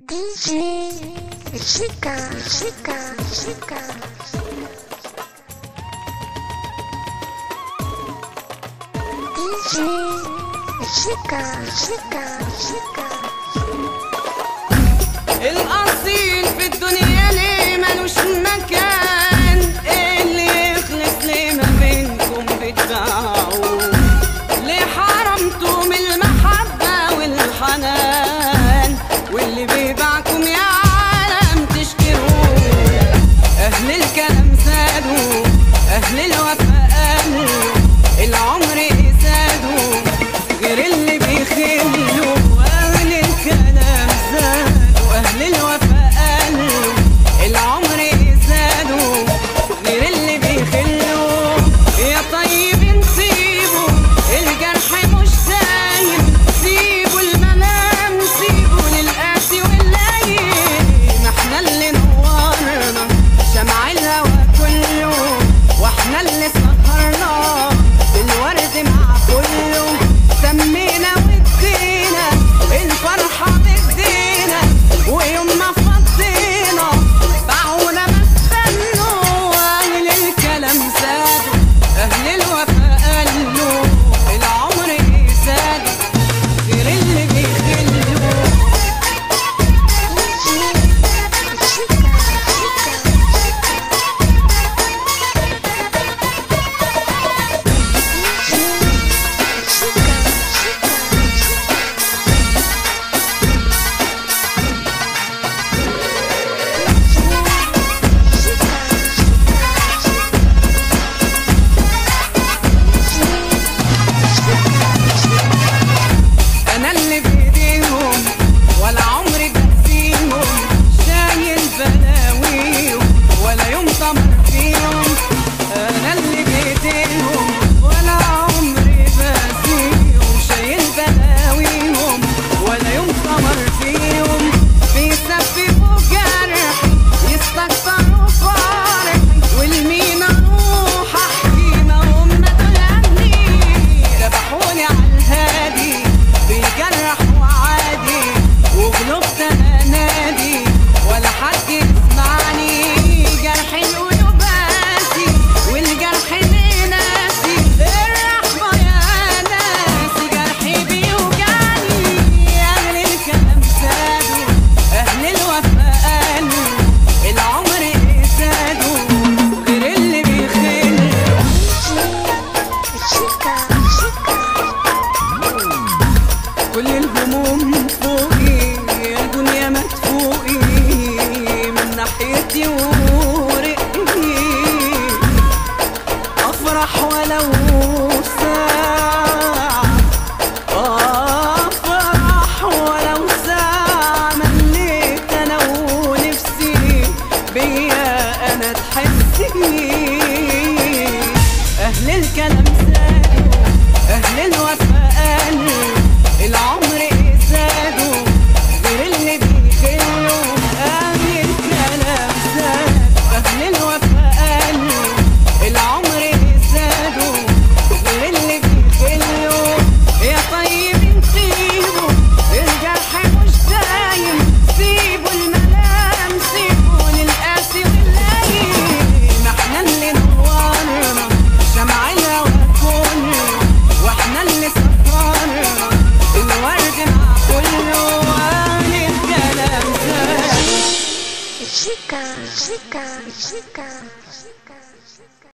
DJ Chica, Chica, Chica. DJ Chica, Chica, Chica. الأصيل في الدنيا ليه ملوش مكان، اللي يخلص ليه ما بينكم بتباعوا، ليه حرمتوا من المحبة والحنان، واللي بيباعكم يا عالم تشكروه. أهل الكلام زادوا، أهل الوفاء قالوا، العمر زادوا غير اللي بيخلوا. أهل الكلام زادوا، أهل الوفاء قالوا، العمر زادوا غير اللي بيخلوا. يا طيبين سيبوا الجرح مش دايم، سيبوا المنام سيبوا للقاسي والليل. ما احنا اللي نورنا شمع الهوى كله، واحنا اللي سهرنا بالورد مع كله. سمينا ودينا الفرحة بايدينا، ويوم ما فضينا باعونا ما استنوا. أهل الكلام زادوا، أهل الوفاء قالوا، العمر زادوا غير اللي بيخلوا. أنا اللي بإيديهم ولا عمري بنسيهم، شايل بلاويهم ولا يوم طمر فيهم. أنا اللي بإيديهم ولا عمري بنسيهم، شايل بلاويهم ولا يوم طمر فيهم. بيسببوا جرح يستكتروا فرح، والمين أروح أحكي ما هم دول أهلي. ذبحوني عالهادي بيجرح وعادي، وقلوبت انادي ولا حد يسمعني. جرح القلوب قاسي والجرح ليه ناسي، الرحمة يا ناسي جرحي بيوجعني. أهل الكلام زادوا، أهل الوفاء قالوا، العمر زادوا غير اللي بيخلوا. Chica, Chica. كل الهموم فوقي يا دنيا ما تفوقي من ناحيتي ورقي. افرح ولو ساعة، افرح ولو ساعة. مليت انا ونفسي بيا انا تحسي. اهل الكلام زادوا، اهل الوفاء قالوا، العمر زادوا غير اللي بيخلوا. أهل الكلام زادوا، أهل الوفاء قالوا، العمر زادوا غير اللي بيخلوا. يا طيبين سيبوا الجرح مش دايم، سيبوا المنام سيبوا للقاسي والليل. ما احنا اللي نورنا شمع الهوى كله، واحنا اللي سهرنا الورد مع كله. أهل الكلام زادوا. Chica, Chica, Chica.